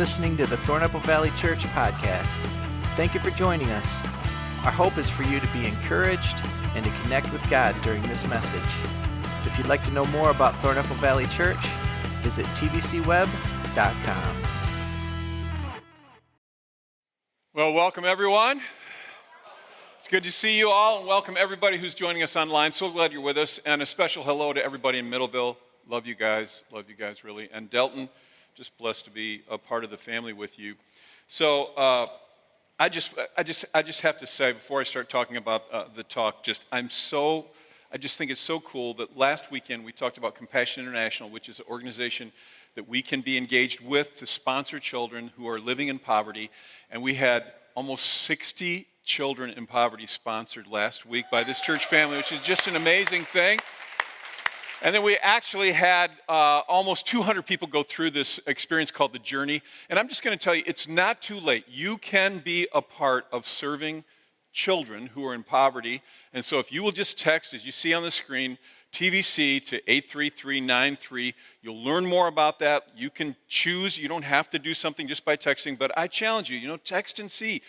listening to the Thornapple Valley Church podcast. Thank you for joining us. Our hope is for you to be encouraged and to connect with God during this message. If you'd like to know more about Thornapple Valley Church, visit tvcweb.com. Well, welcome everyone. It's good to see you all, and welcome everybody who's joining us online. So glad you're with us, and a special hello to everybody in Middleville. Love you guys really. And Delton, just blessed to be a part of the family with you. So I just have to say before I start talking about the talk, I just think it's so cool that last weekend we talked about Compassion International, which is an organization that we can be engaged with to sponsor children who are living in poverty. And we had almost 60 children in poverty sponsored last week by this church family, which is just an amazing thing. And then we actually had almost 200 people go through this experience called The Journey. And I'm just going to tell you, it's not too late. You can be a part of serving children who are in poverty. And so if you will just text, as you see on the screen, TVC to 83393, you'll learn more about that. You can choose. You don't have to do something just by texting, but I challenge you, text and see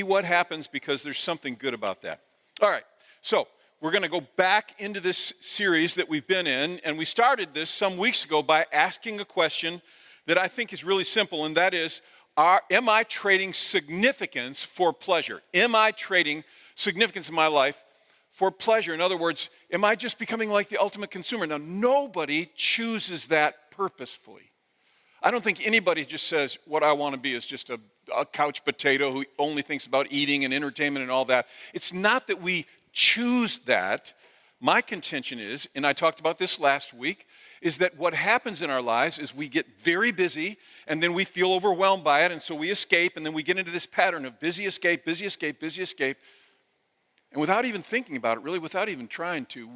what happens, because there's something good about that. All right, so we're going to go back into this series that we've been in, and we started this some weeks ago by asking a question that I think is really simple, and that is, am I trading significance for pleasure? Am I trading significance in my life for pleasure? In other words, am I just becoming like the ultimate consumer? Now, nobody chooses that purposefully. I don't think anybody just says, what I want to be is just a couch potato who only thinks about eating and entertainment and all that. It's not that we choose that. My contention is, and I talked about this last week, is that what happens in our lives is we get very busy, and then we feel overwhelmed by it, and so we escape, and then we get into this pattern of busy escape, busy escape, busy escape. And without even thinking about it, really, without even trying to,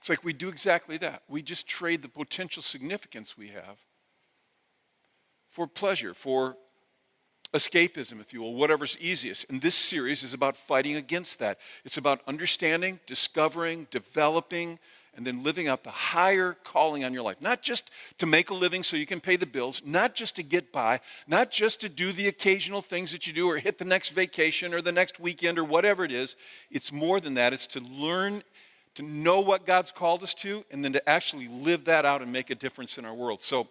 it's like we do exactly that. We just trade the potential significance we have for pleasure, for escapism, if you will, whatever's easiest. And this series is about fighting against that. It's about understanding, discovering, developing, and then living out the higher calling on your life. Not just to make a living so you can pay the bills, not just to get by, not just to do the occasional things that you do or hit the next vacation or the next weekend or whatever it is. It's more than that. It's to learn to know what God's called us to, and then to actually live that out and make a difference in our world. So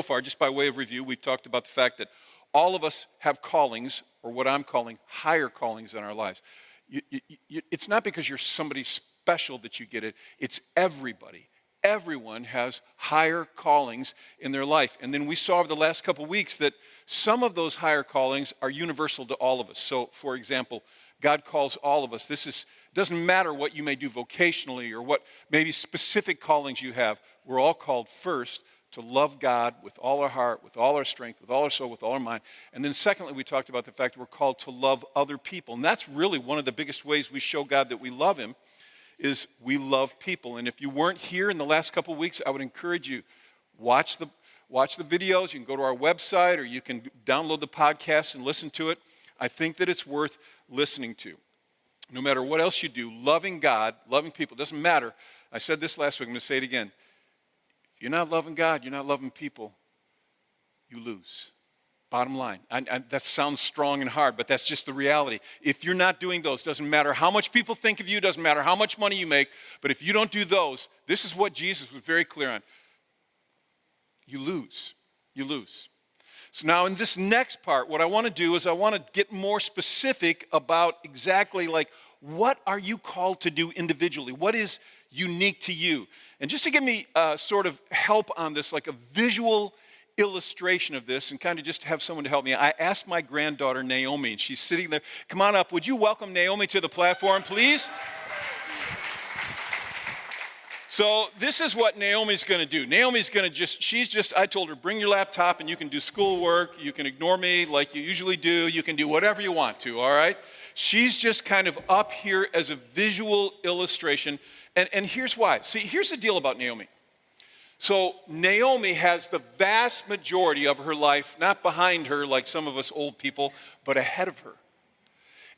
far, just by way of review, we've talked about the fact that all of us have callings, or what I'm calling higher callings in our lives. It's not because you're somebody special that you get it. It's everybody. Everyone has higher callings in their life. And then we saw over the last couple weeks that some of those higher callings are universal to all of us. So, for example, God calls all of us. Doesn't matter what you may do vocationally or what maybe specific callings you have. We're all called first to love God with all our heart, with all our strength, with all our soul, with all our mind. And then secondly, we talked about the fact that we're called to love other people. And that's really one of the biggest ways we show God that we love him, is we love people. And if you weren't here in the last couple of weeks, I would encourage you, watch the videos. You can go to our website, or you can download the podcast and listen to it. I think that it's worth listening to. No matter what else you do, loving God, loving people, doesn't matter. I said this last week, I'm going to say it again. If you're not loving God, you're not loving people, you lose. Bottom line. That sounds strong and hard, but that's just the reality. If you're not doing those, doesn't matter how much people think of you, doesn't matter how much money you make, but if you don't do those, this is what Jesus was very clear on. You lose. You lose. So now in this next part, what I want to do is I want to get more specific about exactly what are you called to do individually? What is unique to you? And just to give me sort of help on this, like a visual illustration of this, and kind of just have someone to help me, I asked my granddaughter Naomi, and she's sitting there. Come on up. Would you welcome Naomi to the platform, please? So this is what Naomi's going to do. Naomi's going to I told her, bring your laptop and you can do schoolwork. You can ignore me like you usually do. You can do whatever you want to, all right? She's just kind of up here as a visual illustration. And here's why. See, here's the deal about Naomi. So Naomi has the vast majority of her life, not behind her like some of us old people, but ahead of her.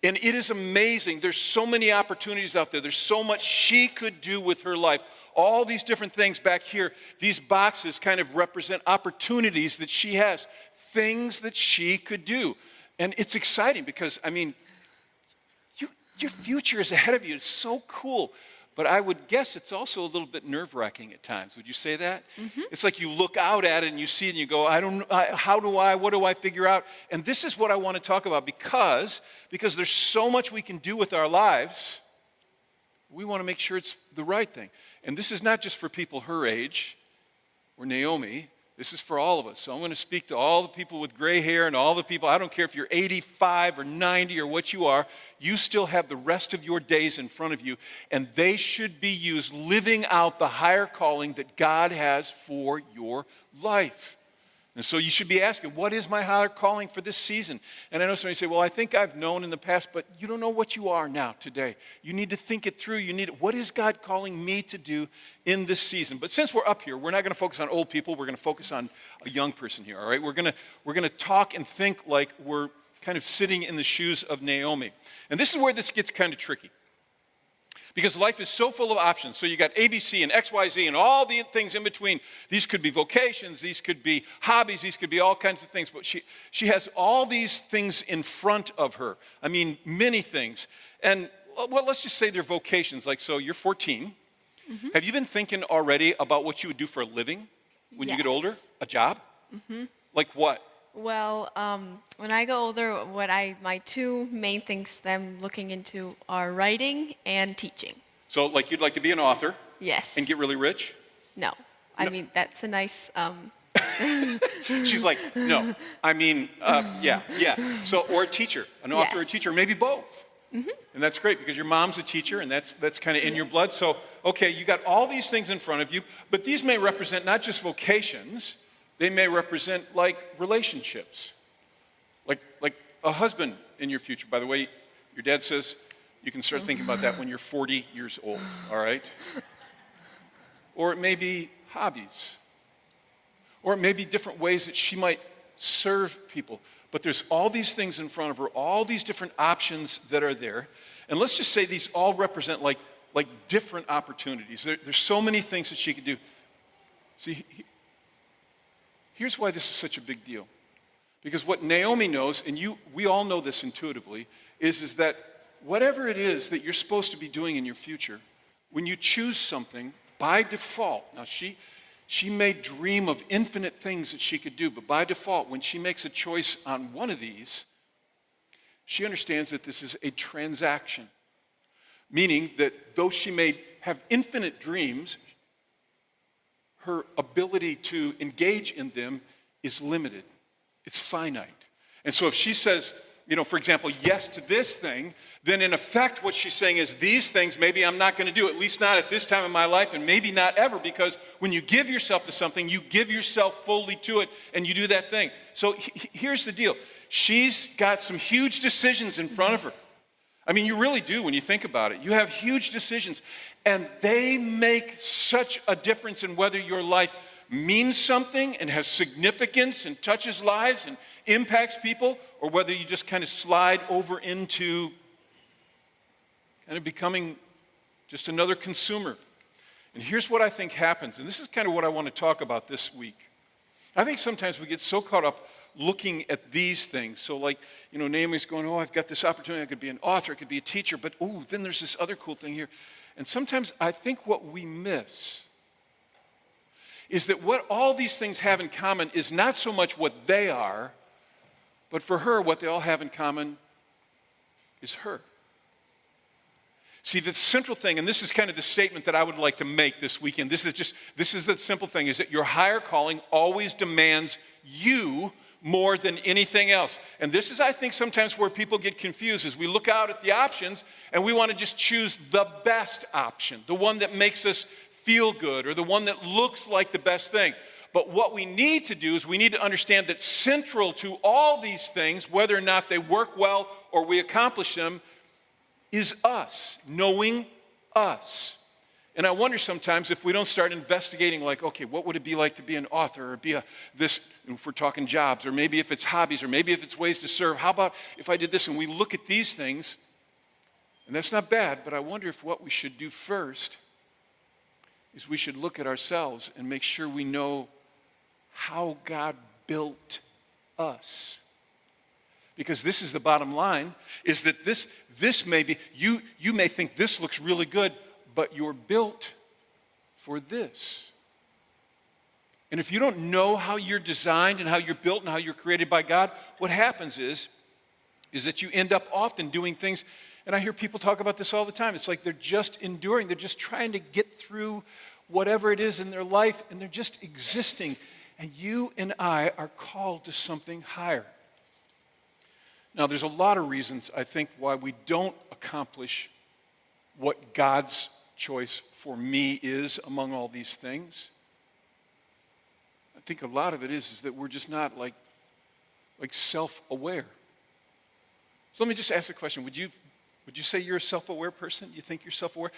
And it is amazing. There's so many opportunities out there. There's so much she could do with her life. All these different things back here, these boxes kind of represent opportunities that she has, things that she could do. And it's exciting because, I mean, your future is ahead of you. It's so cool. But I would guess it's also a little bit nerve-wracking at times. Would you say that? Mm-hmm. It's like you look out at it and you see it and you go, what do I figure out? And this is what I want to talk about because there's so much we can do with our lives. We want to make sure it's the right thing. And this is not just for people her age or Naomi. This is for all of us. So I'm going to speak to all the people with gray hair and all the people. I don't care if you're 85 or 90 or what you are. You still have the rest of your days in front of you, and they should be used living out the higher calling that God has for your life. And so you should be asking, what is my higher calling for this season? And I know somebody say, well, I think I've known in the past, but you don't know what you are now today. You need to think it through. What is God calling me to do in this season? But since we're up here, we're not going to focus on old people. We're going to focus on a young person here, all right? We're going to talk and think like we're kind of sitting in the shoes of Naomi. And this is where this gets kind of tricky. Because life is so full of options. So you got ABC and XYZ and all the things in between. These could be vocations, these could be hobbies, these could be all kinds of things. But she has all these things in front of her. I mean, many things. And, well, let's just say they're vocations. Like, so you're 14. Mm-hmm. Have you been thinking already about what you would do for a living when you get older? A job? Mm-hmm. Like what? Well, when I go older, my two main things that I'm looking into are writing and teaching. So, like, you'd like to be an author? Yes. And get really rich? No. I mean, that's a nice... She's like, no. I mean, yeah. So, or a teacher, an author or a teacher, maybe both. Mm-hmm. And that's great because your mom's a teacher and that's kind of in your blood. So, okay, you got all these things in front of you, but these may represent not just vocations. They may represent like relationships, like a husband in your future. By the way, your dad says you can start thinking about that when you're 40 years old, all right? Or it may be hobbies. Or it may be different ways that she might serve people. But there's all these things in front of her, all these different options that are there. And let's just say these all represent like different opportunities. There's so many things that she could do. See, here's why this is such a big deal. Because what Naomi knows, and we all know this intuitively, is that whatever it is that you're supposed to be doing in your future, when you choose something, by default, now she may dream of infinite things that she could do, but by default, when she makes a choice on one of these, she understands that this is a transaction. Meaning that though she may have infinite dreams, her ability to engage in them is limited. It's finite. And so if she says, for example, yes to this thing, then in effect what she's saying is these things maybe I'm not going to do, at least not at this time in my life, and maybe not ever, because when you give yourself to something, you give yourself fully to it, and you do that thing. So here's the deal. She's got some huge decisions in front of her. I mean, you really do when you think about it. You have huge decisions, and they make such a difference in whether your life means something and has significance and touches lives and impacts people, or whether you just kind of slide over into kind of becoming just another consumer. And here's what I think happens, and this is kind of what I want to talk about this week. I think sometimes we get so caught up looking at these things. So like, Naomi's going, I've got this opportunity. I could be an author. I could be a teacher. But, then there's this other cool thing here. And sometimes I think what we miss is that what all these things have in common is not so much what they are, but for her, what they all have in common is her. See, the central thing, and this is kind of the statement that I would like to make this weekend. This is the simple thing, is that your higher calling always demands you more than anything else. And this is, I think, sometimes where people get confused, is we look out at the options and we want to just choose the best option, the one that makes us feel good, or the one that looks like the best thing. But what we need to do is we need to understand that central to all these things, whether or not they work well or we accomplish them, is us, knowing us. And I wonder sometimes if we don't start investigating, like, okay, what would it be like to be an author or be this, if we're talking jobs, or maybe if it's hobbies, or maybe if it's ways to serve. How about if I did this? And we look at these things, and that's not bad, but I wonder if what we should do first is we should look at ourselves and make sure we know how God built us. Because this is the bottom line, is that this may be, you may think this looks really good, but you're built for this. And if you don't know how you're designed and how you're built and how you're created by God, what happens is that you end up often doing things, and I hear people talk about this all the time. It's like they're just enduring. They're just trying to get through whatever it is in their life, and they're just existing. And you and I are called to something higher. Now, there's a lot of reasons, I think, why we don't accomplish what God's choice for me is among all these things. I think a lot of it is that we're just not like self-aware. So let me just ask a question. Would you say you're a self-aware person? You think you're self-aware?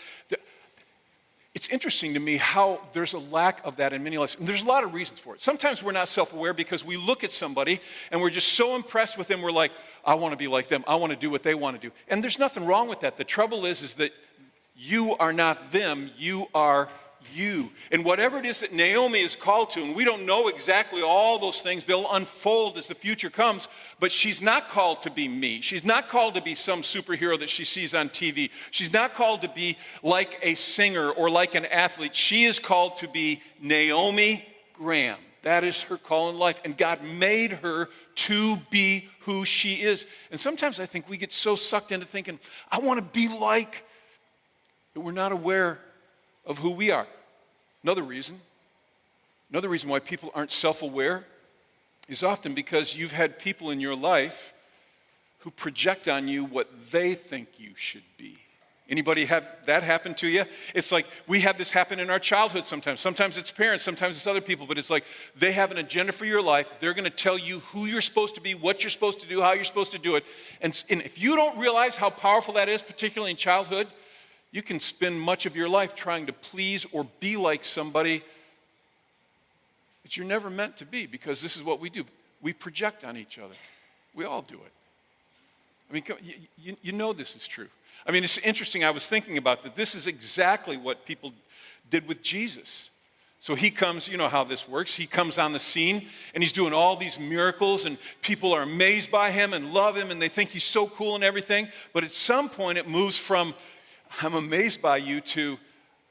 It's interesting to me how there's a lack of that in many lives. And there's a lot of reasons for it. Sometimes we're not self-aware because we look at somebody and we're just so impressed with them, we're like, I want to be like them. I want to do what they want to do. And there's nothing wrong with that. The trouble is that you are not them, you are you. And whatever it is that Naomi is called to, and we don't know exactly all those things, they'll unfold as the future comes, but she's not called to be me. She's not called to be some superhero that she sees on TV. She's not called to be like a singer or like an athlete. She is called to be Naomi Graham. That is her call in life. And God made her to be who she is. And sometimes I think we get so sucked into thinking, I want to be like, that we're not aware of who we are. Another reason why people aren't self-aware is often because you've had people in your life who project on you what they think you should be. Anybody have that happen to you? It's like we have this happen in our childhood sometimes. Sometimes it's parents, sometimes it's other people, but it's like they have an agenda for your life. They're going to tell you who you're supposed to be, what you're supposed to do, how you're supposed to do it. And if you don't realize how powerful that is, particularly in childhood, you can spend much of your life trying to please or be like somebody that you're never meant to be, because this is what we do. We project on each other. We all do it. I mean, you know this is true. I mean, it's interesting. I was thinking about that. This is exactly what people did with Jesus. So he comes, you know how this works. He comes on the scene, and he's doing all these miracles, and people are amazed by him and love him, and they think he's so cool and everything. But at some point, it moves from, I'm amazed by you, to,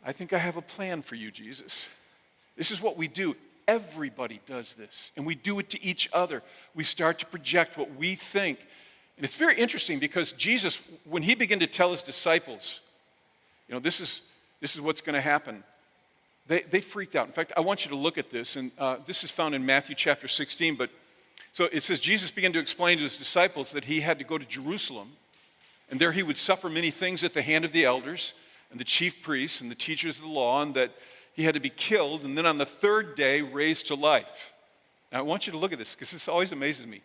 I think I have a plan for you, Jesus. This is what we do. Everybody does this, and we do it to each other. We start to project what we think. And it's very interesting because Jesus, when he began to tell his disciples, you know, this is what's going to happen, they freaked out. In fact, I want you to look at this, and this is found in Matthew chapter 16. But so it says, Jesus began to explain to his disciples that he had to go to Jerusalem, and there he would suffer many things at the hand of the elders and the chief priests and the teachers of the law, and that he had to be killed, and then on the third day raised to life. Now, I want you to look at this, because this always amazes me.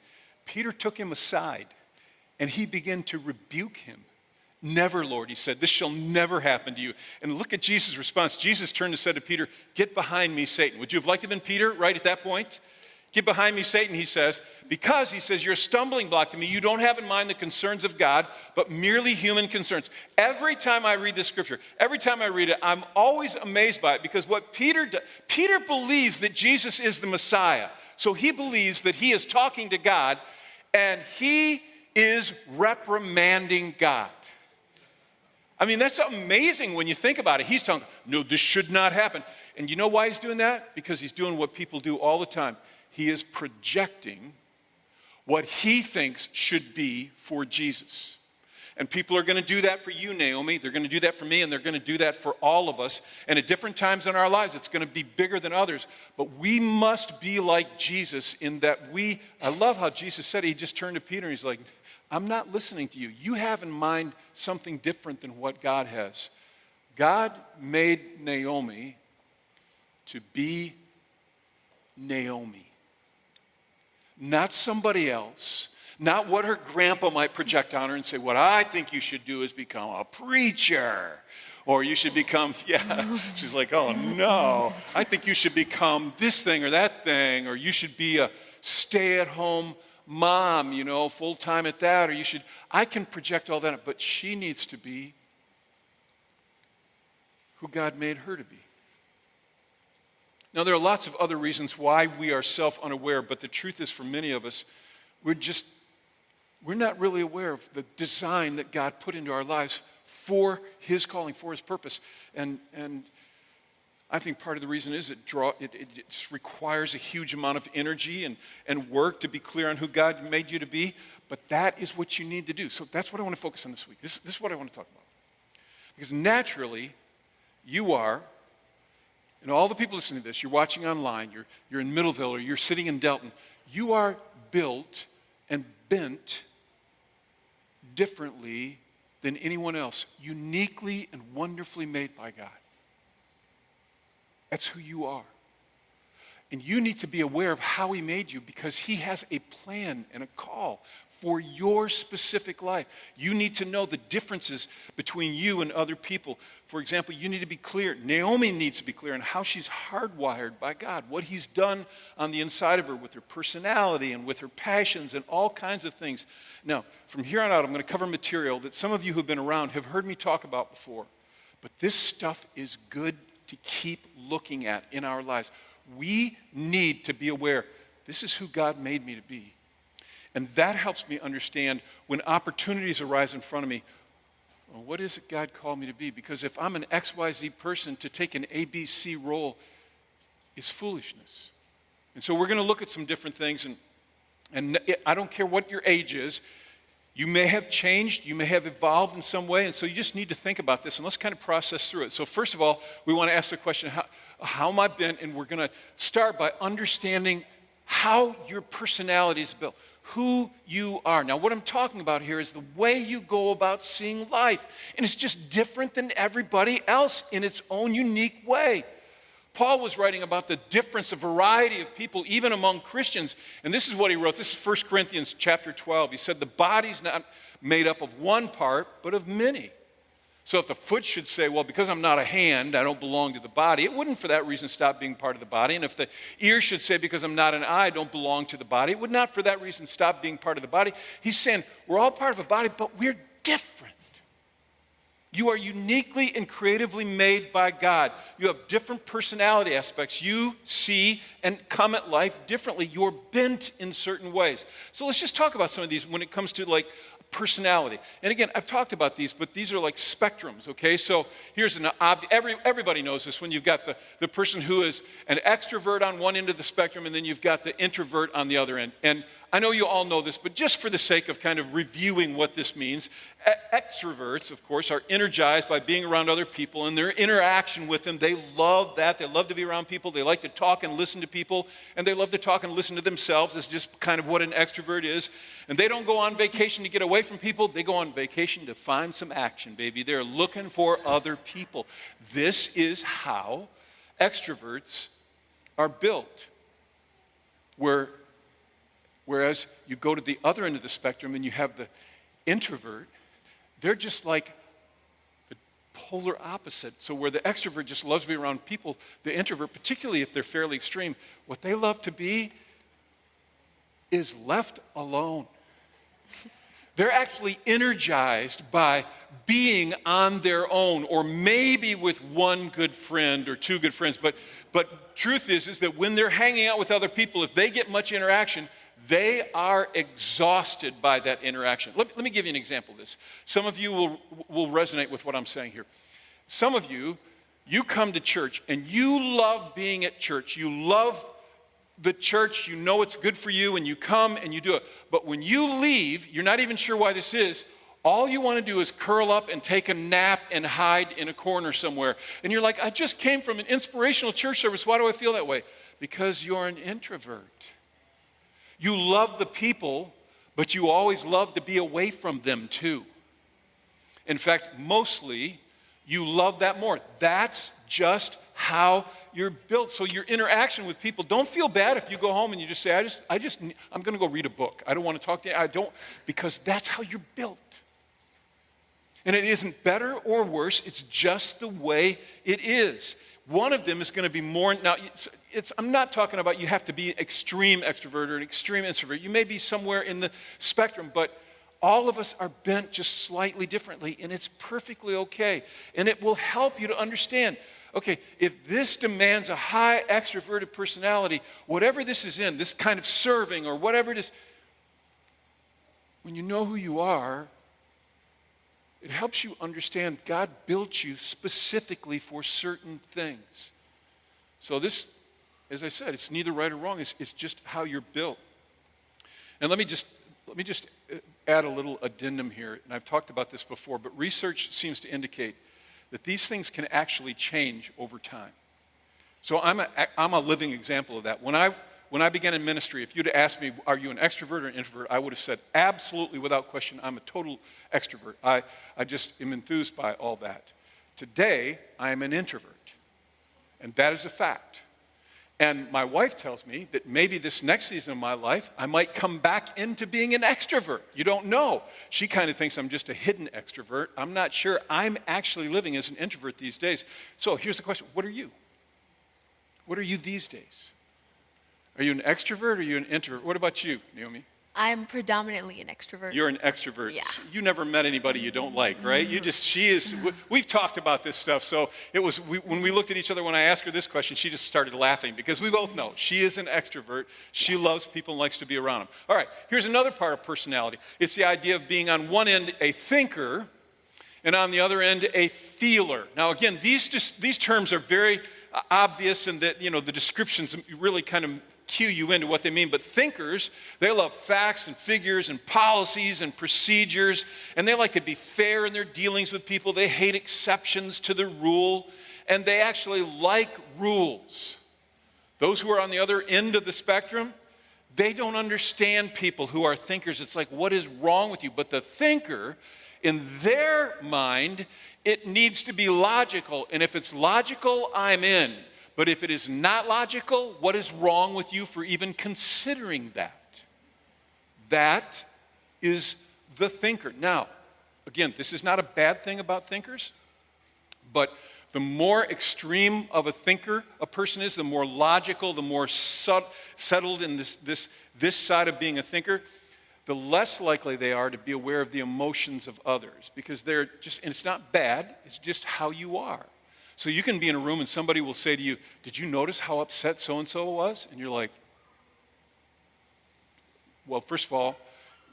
Peter took him aside, and he began to rebuke him. Never, Lord, he said, this shall never happen to you. And look at Jesus' response. Jesus turned and said to Peter, get behind me, Satan. Would you have liked to have been Peter right at that point? Get behind me, Satan, he says, because, he says, you're a stumbling block to me. You don't have in mind the concerns of God, but merely human concerns. Every time I read this scripture, every time I read it, I'm always amazed by it, because what Peter believes that Jesus is the Messiah. So he believes that he is talking to God, and he is reprimanding God. I mean, that's amazing when you think about it. He's telling, no, this should not happen. And you know why he's doing that? Because he's doing what people do all the time. He is projecting what he thinks should be for Jesus. And people are going to do that for you, Naomi. They're going to do that for me, and they're going to do that for all of us. And at different times in our lives, it's going to be bigger than others. But we must be like Jesus in that I love how Jesus said it. He just turned to Peter and he's like, I'm not listening to you. You have in mind something different than what God has. God made Naomi to be Naomi. Not somebody else, Not what her grandpa might project on her and say, what I think you should do is become a preacher. Or you should become, she's like, oh no, I think you should become this thing or that thing, or you should be a stay-at-home mom, full-time at that, or I can project all that, but she needs to be who God made her to be. Now, there are lots of other reasons why we are self-unaware, but the truth is for many of us, we're not really aware of the design that God put into our lives for his calling, for his purpose. And I think part of the reason is it just requires a huge amount of energy and work to be clear on who God made you to be, but that is what you need to do. So that's what I want to focus on this week. This is what I want to talk about. Because naturally, you are, and all the people listening to this, you're watching online, you're in Middleville, or you're sitting in Delton, you are built and bent differently than anyone else, uniquely and wonderfully made by God. That's who you are. And you need to be aware of how he made you because he has a plan and a call for your specific life. You need to know the differences between you and other people. For example, you need to be clear. Naomi needs to be clear on how she's hardwired by God, what he's done on the inside of her with her personality and with her passions and all kinds of things. Now, from here on out, I'm going to cover material that some of you who've been around have heard me talk about before. But this stuff is good to keep looking at in our lives. We need to be aware, this is who God made me to be. And that helps me understand when opportunities arise in front of me, well, what is it God called me to be? Because if I'm an XYZ person, to take an ABC role is foolishness. And so we're going to look at some different things, and I don't care what your age is. You may have changed, you may have evolved in some way, and so you just need to think about this, and let's kind of process through it. So first of all, we want to ask the question, how am I bent? And we're going to start by understanding how your personality is built, who you are. Now, what I'm talking about here is the way you go about seeing life, and it's just different than everybody else in its own unique way. Paul was writing about the difference, a variety of people, even among Christians. And this is what he wrote. This is 1 Corinthians chapter 12. He said, the body's not made up of one part, but of many. So if the foot should say, well, because I'm not a hand, I don't belong to the body, it wouldn't for that reason stop being part of the body. And if the ear should say, because I'm not an eye, I don't belong to the body, it would not for that reason stop being part of the body. He's saying, we're all part of a body, but we're different. You are uniquely and creatively made by God. You have different personality aspects. You see and come at life differently. You're bent in certain ways. So let's just talk about some of these when it comes to like personality. And again, I've talked about these, but these are like spectrums, okay? So here's everybody knows this when you've got the person who is an extrovert on one end of the spectrum, and then you've got the introvert on the other end. And I know you all know this, but just for the sake of kind of reviewing what this means, extroverts, of course, are energized by being around other people and their interaction with them. They love that. They love to be around people. They like to talk and listen to people, and they love to talk and listen to themselves. It's just kind of what an extrovert is. And they don't go on vacation to get away from people. They go on vacation to find some action, baby. They're looking for other people. This is how extroverts are built. Whereas you go to the other end of the spectrum and you have the introvert, they're just like the polar opposite. So where the extrovert just loves to be around people, the introvert, particularly if they're fairly extreme, what they love to be is left alone. They're actually energized by being on their own, or maybe with one good friend or two good friends. But truth is that when they're hanging out with other people, if they get much interaction, they are exhausted by that interaction. Let me give you an example of this. Some of you will resonate with what I'm saying here. Some of you come to church and you love being at church. You love the church. You know it's good for you and you come and you do it. But when you leave, you're not even sure why this is. All you want to do is curl up and take a nap and hide in a corner somewhere. And you're like, I just came from an inspirational church service. Why do I feel that way? Because you're an introvert. You love the people, but you always love to be away from them too. In fact, mostly, you love that more. That's just how you're built. So your interaction with people, don't feel bad if you go home and you just say, I'm going to go read a book. I don't want to talk to you. Because that's how you're built. And it isn't better or worse. It's just the way it is. One of them is going to be more, now, I'm not talking about you have to be an extreme extrovert or an extreme introvert. You may be somewhere in the spectrum, but all of us are bent just slightly differently, and it's perfectly okay. And it will help you to understand, okay, if this demands a high extroverted personality, whatever this is in, this kind of serving or whatever it is, when you know who you are, it helps you understand God built you specifically for certain things. So this, as I said, it's neither right or wrong. It's just how you're built. And let me just add a little addendum here. And I've talked about this before, but research seems to indicate that these things can actually change over time. So I'm a living example of that. When I began in ministry, if you'd asked me, are you an extrovert or an introvert, I would have said absolutely without question, I'm a total extrovert. I just am enthused by all that. Today, I am an introvert. And that is a fact. And my wife tells me that maybe this next season of my life, I might come back into being an extrovert. You don't know. She kind of thinks I'm just a hidden extrovert. I'm not sure. I'm actually living as an introvert these days. So here's the question. What are you? What are you these days? Are you an extrovert or are you an introvert? What about you, Naomi? I'm predominantly an extrovert. You're an extrovert. Yeah. You never met anybody you don't like, right? We've talked about this stuff. So when we looked at each other, when I asked her this question, she just started laughing because we both know she is an extrovert. She loves people and likes to be around them. All right, here's another part of personality. It's the idea of being on one end a thinker and on the other end a feeler. Now again, these terms are very obvious and that, the descriptions really kind of cue you into what they mean. But thinkers, they love facts and figures and policies and procedures, and they like to be fair in their dealings with people. They hate exceptions to the rule, and they actually like rules. Those who are on the other end of the spectrum, they don't understand people who are thinkers. It's like, what is wrong with you? But the thinker, in their mind, it needs to be logical. And if it's logical, I'm in. But if it is not logical, what is wrong with you for even considering that? That is the thinker. Now, again, this is not a bad thing about thinkers, but the more extreme of a thinker a person is, the more logical, the more settled in this side of being a thinker, the less likely they are to be aware of the emotions of others, because and it's not bad, it's just how you are. So you can be in a room and somebody will say to you, did you notice how upset so-and-so was? And you're like, well, first of all,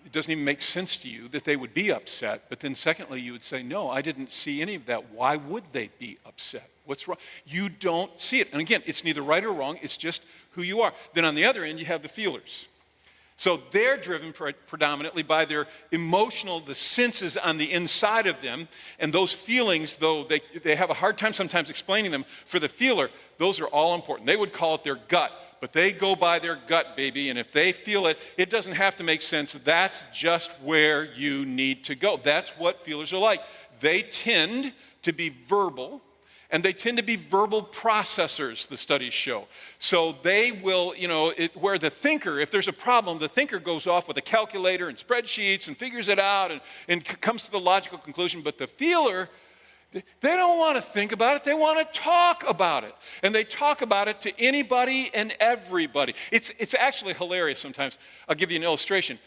it doesn't even make sense to you that they would be upset. But then secondly, you would say, no, I didn't see any of that. Why would they be upset? What's wrong? You don't see it. And again, it's neither right or wrong. It's just who you are. Then on the other end, you have the feelers. So they're driven predominantly by their the senses on the inside of them. And those feelings, though they have a hard time sometimes explaining them, for the feeler, those are all important. They would call it their gut, but they go by their gut, baby. And if they feel it, it doesn't have to make sense. That's just where you need to go. That's what feelers are like. They tend to be verbal. And they tend to be verbal processors, the studies show. So they will, where the thinker, if there's a problem, the thinker goes off with a calculator and spreadsheets and figures it out and comes to the logical conclusion. But the feeler, they don't want to think about it. They want to talk about it. And they talk about it to anybody and everybody. It's actually hilarious sometimes. I'll give you an illustration.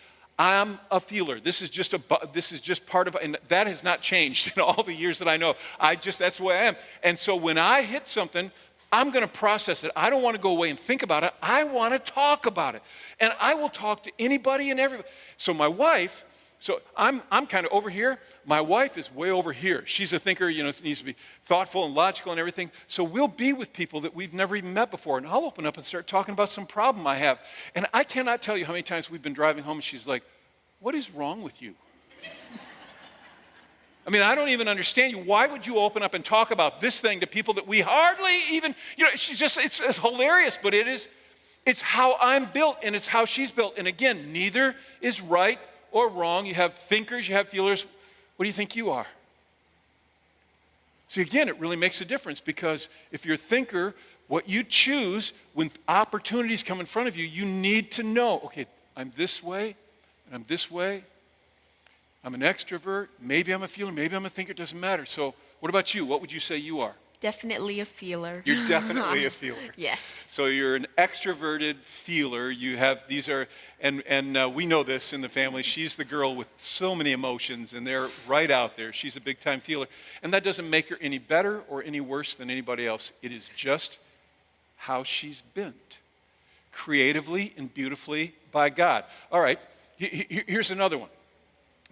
I'm a feeler. This is just part of, and that has not changed in all the years that I know. That's the way I am. And so when I hit something, I'm going to process it. I don't want to go away and think about it. I want to talk about it. And I will talk to anybody and everybody. So my wife, I'm kind of over here. My wife is way over here. She's a thinker, needs to be thoughtful and logical and everything. So we'll be with people that we've never even met before. And I'll open up and start talking about some problem I have. And I cannot tell you how many times we've been driving home and she's like, what is wrong with you? I mean, I don't even understand you. Why would you open up and talk about this thing to people that we hardly even, it's hilarious, but it's how I'm built and it's how she's built. And again, neither is right or wrong. You have thinkers, you have feelers. What do you think you are? See, again, it really makes a difference because if you're a thinker, what you choose when opportunities come in front of you, you need to know, okay, I'm this way and I'm this way. I'm an extrovert. Maybe I'm a feeler. Maybe I'm a thinker. It doesn't matter. So what about you? What would you say you are? Definitely a feeler. You're definitely a feeler. Yes. So you're an extroverted feeler. You have, these are, and we know this in the family. She's the girl with so many emotions, and they're right out there. She's a big-time feeler. And that doesn't make her any better or any worse than anybody else. It is just how she's bent, creatively and beautifully by God. All right, here's another one.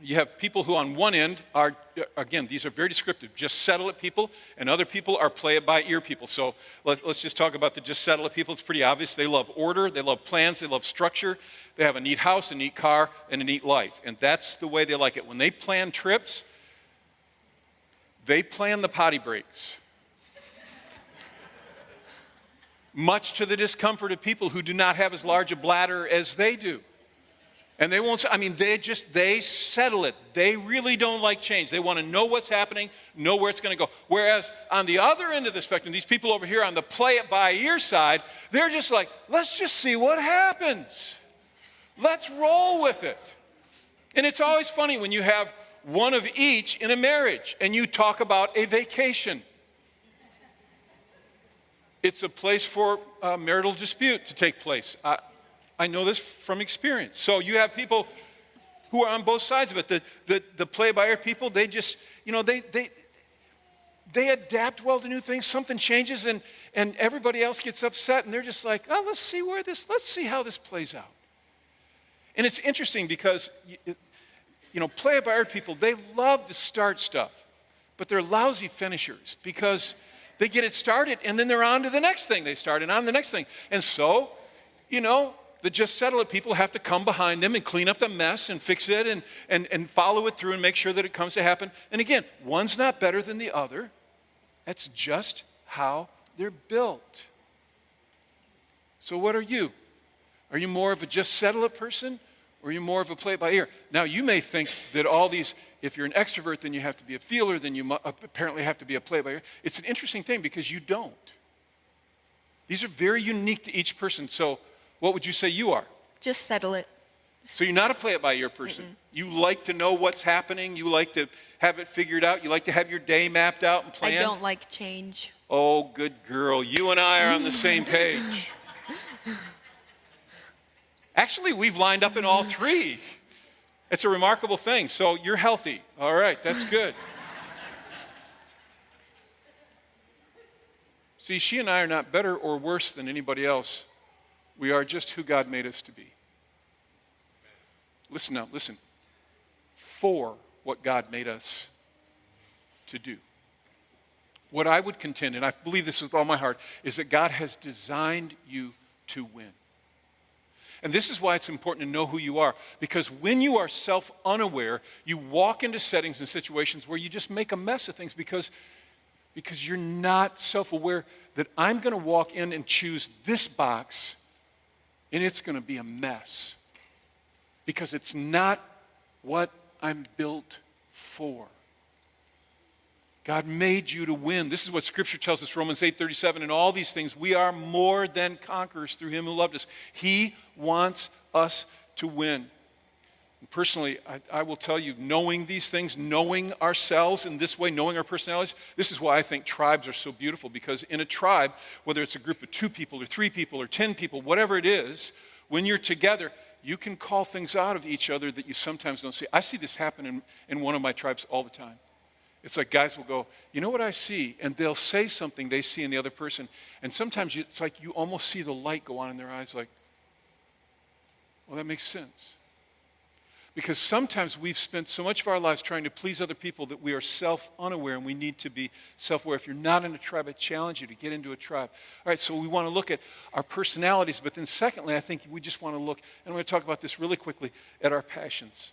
You have people who on one end are, again, these are very descriptive, just settle it people, and other people are play it by ear people. So let's just talk about the just settle it people. It's pretty obvious. They love order, they love plans, they love structure. They have a neat house, a neat car, and a neat life. And that's the way they like it. When they plan trips, they plan the potty breaks. Much to the discomfort of people who do not have as large a bladder as they do. And they won't, they settle it. They really don't like change. They want to know what's happening, know where it's going to go. Whereas on the other end of the spectrum, these people over here on the play it by ear side, they're just like, let's just see what happens. Let's roll with it. And it's always funny when you have one of each in a marriage and you talk about a vacation. It's a place for marital dispute to take place. I know this from experience. So you have people who are on both sides of it. The play-by-ear people, they just, they adapt well to new things. Something changes and everybody else gets upset and they're just like, oh, let's see how this plays out. And it's interesting because, play-by-ear people, they love to start stuff, but they're lousy finishers because they get it started and then they're on to the next thing they start and on to the next thing. And so, the just settle it people have to come behind them and clean up the mess and fix it and follow it through and make sure that it comes to happen. And again, one's not better than the other. That's just how they're built. So what are you? Are you more of a just settle it person or are you more of a play it by ear? Now you may think that all these, if you're an extrovert, then you have to be a feeler, then you apparently have to be a play it by ear. It's an interesting thing because you don't. These are very unique to each person. So what would you say you are? Just settle it. So you're not a play-it-by-ear person. Mm-mm. You like to know what's happening. You like to have it figured out. You like to have your day mapped out and planned. I don't like change. Oh, good girl. You and I are on the same page. Actually, we've lined up in all three. It's a remarkable thing. So you're healthy. All right, that's good. See, she and I are not better or worse than anybody else. We are just who God made us to be. Listen now, listen. For what God made us to do. What I would contend, and I believe this with all my heart, is that God has designed you to win. And this is why it's important to know who you are. Because when you are self-unaware, you walk into settings and situations where you just make a mess of things because you're not self-aware that I'm going to walk in and choose this box and it's going to be a mess because it's not what I'm built for. God made you to win. This is what Scripture tells us, Romans 8:37. In all these things, we are more than conquerors through Him who loved us. He wants us to win. And personally, I will tell you, knowing these things, knowing ourselves in this way, knowing our personalities, this is why I think tribes are so beautiful. Because in a tribe, whether it's a group of 2 people or 3 people or 10 people, whatever it is, when you're together, you can call things out of each other that you sometimes don't see. I see this happen in one of my tribes all the time. It's like guys will go, you know what I see? And they'll say something they see in the other person. And sometimes it's like you almost see the light go on in their eyes like, well, that makes sense. Because sometimes we've spent so much of our lives trying to please other people that we are self-unaware and we need to be self-aware. If you're not in a tribe, I challenge you to get into a tribe. All right, so we want to look at our personalities, but then secondly, I think we just want to look, and I'm going to talk about this really quickly, at our passions.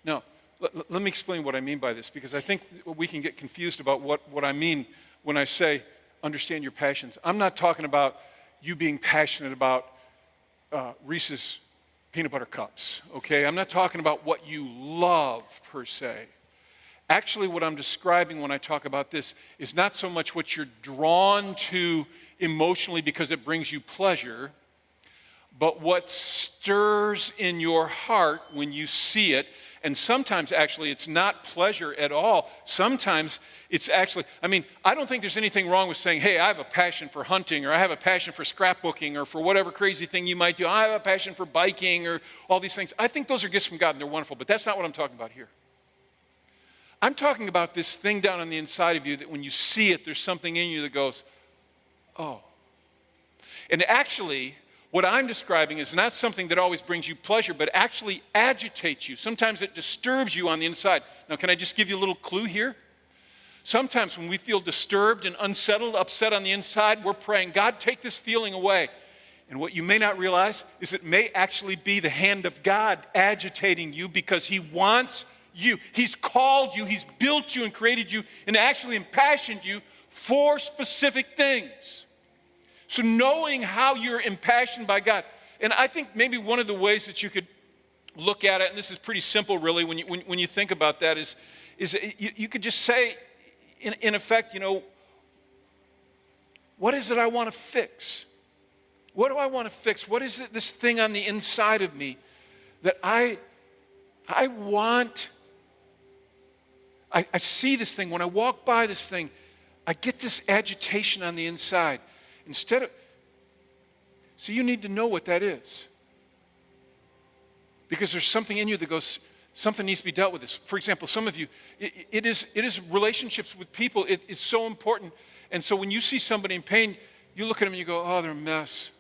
Now, let me explain what I mean by this, because I think we can get confused about what I mean when I say understand your passions. I'm not talking about you being passionate about Reese's peanut butter cups, okay? I'm not talking about what you love per se. Actually, what I'm describing when I talk about this is not so much what you're drawn to emotionally because it brings you pleasure, but what stirs in your heart when you see it. And sometimes, actually, it's not pleasure at all. Sometimes it's actually, I don't think there's anything wrong with saying, hey, I have a passion for hunting, or I have a passion for scrapbooking, or for whatever crazy thing you might do. I have a passion for biking, or all these things. I think those are gifts from God, and they're wonderful, but that's not what I'm talking about here. I'm talking about this thing down on the inside of you that when you see it, there's something in you that goes, oh. And actually, what I'm describing is not something that always brings you pleasure, but actually agitates you. Sometimes it disturbs you on the inside. Now, can I just give you a little clue here? Sometimes when we feel disturbed and unsettled, upset on the inside, we're praying, God, take this feeling away. And what you may not realize is it may actually be the hand of God agitating you because He wants you. He's called you, He's built you and created you and actually impassioned you for specific things. So knowing how you're impassioned by God, and I think maybe one of the ways that you could look at it, and this is pretty simple really when you think about that, is you could just say, in effect, what is it I want to fix? What do I want to fix? What is it, this thing on the inside of me that I want? I see this thing. When I walk by this thing, I get this agitation on the inside. So you need to know what that is. Because there's something in you that goes, something needs to be dealt with this. For example, some of you, it is relationships with people. It is so important. And so when you see somebody in pain, you look at them and you go, oh, they're a mess.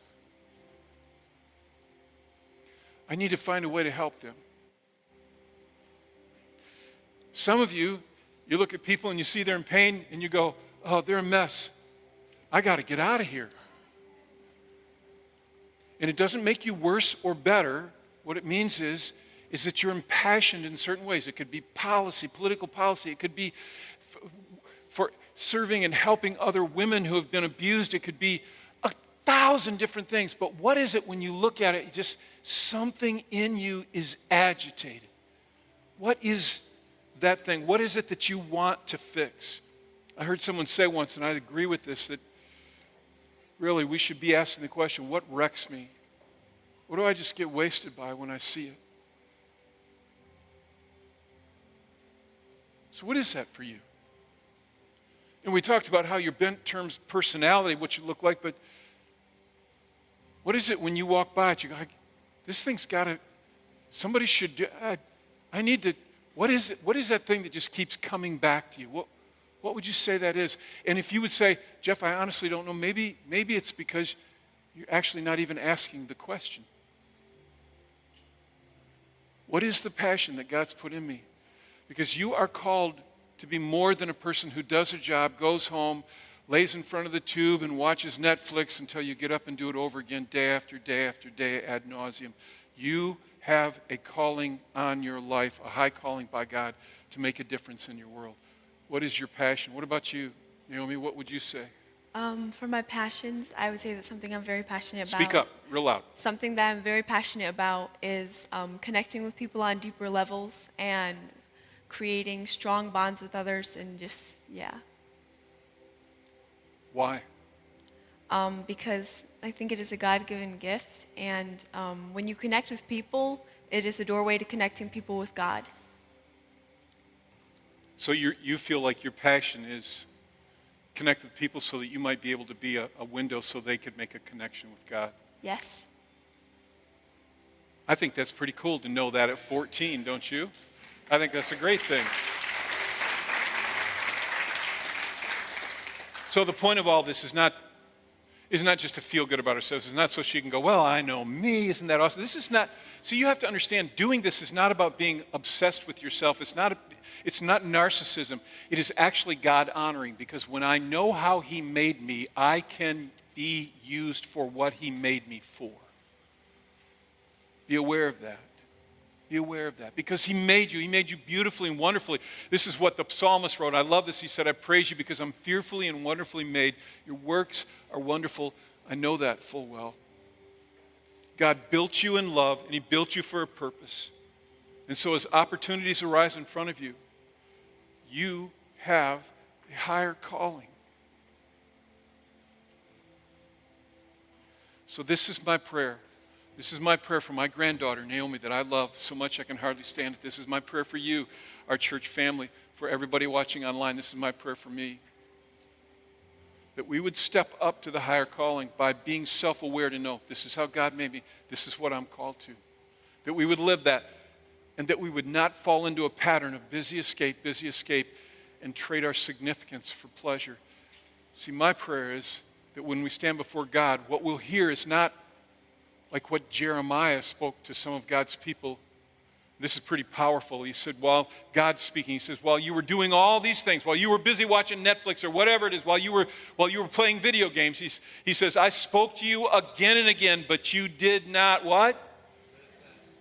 I need to find a way to help them. Some of you, you look at people and you see they're in pain and you go, oh, they're a mess. I got to get out of here. And it doesn't make you worse or better. What it means is that you're impassioned in certain ways. It could be policy, political policy. It could be for serving and helping other women who have been abused. It could be 1,000 different things. But what is it when you look at it? Just something in you is agitated. What is that thing? What is it that you want to fix? I heard someone say once, and I agree with this, that really we should be asking the question, what wrecks me? What do I just get wasted by when I see it? So what is that for you? And we talked about how you're bent terms personality, what you look like, but what is it when you walk by it? You go, this thing's got to, somebody should do, I need to, what is it? What is that thing that just keeps coming back to you? What would you say that is? And if you would say, Jeff, I honestly don't know, maybe it's because you're actually not even asking the question. What is the passion that God's put in me? Because you are called to be more than a person who does a job, goes home, lays in front of the tube and watches Netflix until you get up and do it over again day after day after day ad nauseum. You have a calling on your life, a high calling by God to make a difference in your world. What is your passion? What about you, Naomi? What would you say? For my passions, I would say that something I'm very passionate about. Speak up, real loud. Something that I'm very passionate about is connecting with people on deeper levels and creating strong bonds with others and just, yeah. Why? Because I think it is a God-given gift, and when you connect with people, it is a doorway to connecting people with God. So you feel like your passion is connect with people so that you might be able to be a window so they could make a connection with God. Yes. I think that's pretty cool to know that at 14, don't you? I think that's a great thing. So the point of all this is not just to feel good about ourselves. It's not so she can go, well, I know me. Isn't that awesome? This is not. So you have to understand, doing this is not about being obsessed with yourself. It's not narcissism. It is actually God honoring, because when I know how He made me, I can be used for what He made me for. Be aware of that. Be aware of that. Because He made you. He made you beautifully and wonderfully. This is what the psalmist wrote. I love this. He said, I praise you because I'm fearfully and wonderfully made. Your works are wonderful. I know that full well. God built you in love, and He built you for a purpose. And so as opportunities arise in front of you, you have a higher calling. So this is my prayer. This is my prayer for my granddaughter, Naomi, that I love so much I can hardly stand it. This is my prayer for you, our church family, for everybody watching online. This is my prayer for me. That we would step up to the higher calling by being self-aware to know this is how God made me. This is what I'm called to. That we would live that, and that we would not fall into a pattern of busy escape, and trade our significance for pleasure. See, my prayer is that when we stand before God, what we'll hear is not like what Jeremiah spoke to some of God's people. This is pretty powerful. He said, while God's speaking, he says, while you were doing all these things, while you were busy watching Netflix or whatever it is, while you were playing video games, he says, I spoke to you again and again, but you did not what?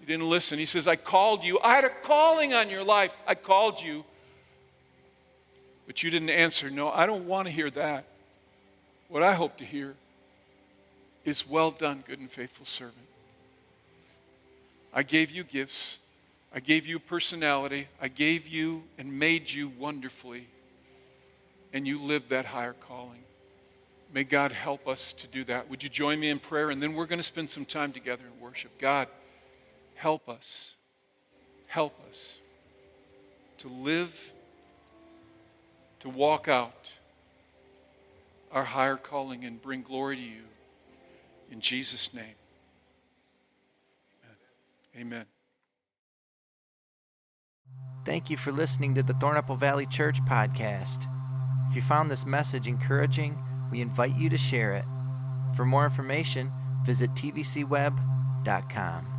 You didn't listen. He says, I called you. I had a calling on your life. I called you, but you didn't answer. No, I don't want to hear that. What I hope to hear is, well done, good and faithful servant. I gave you gifts. I gave you personality. I gave you and made you wonderfully. And you lived that higher calling. May God help us to do that. Would you join me in prayer? And then we're going to spend some time together in worship. God, help us. Help us to live, to walk out our higher calling and bring glory to you. In Jesus' name. Amen. Amen. Thank you for listening to the Thornapple Valley Church podcast. If you found this message encouraging, we invite you to share it. For more information, visit tvcweb.com.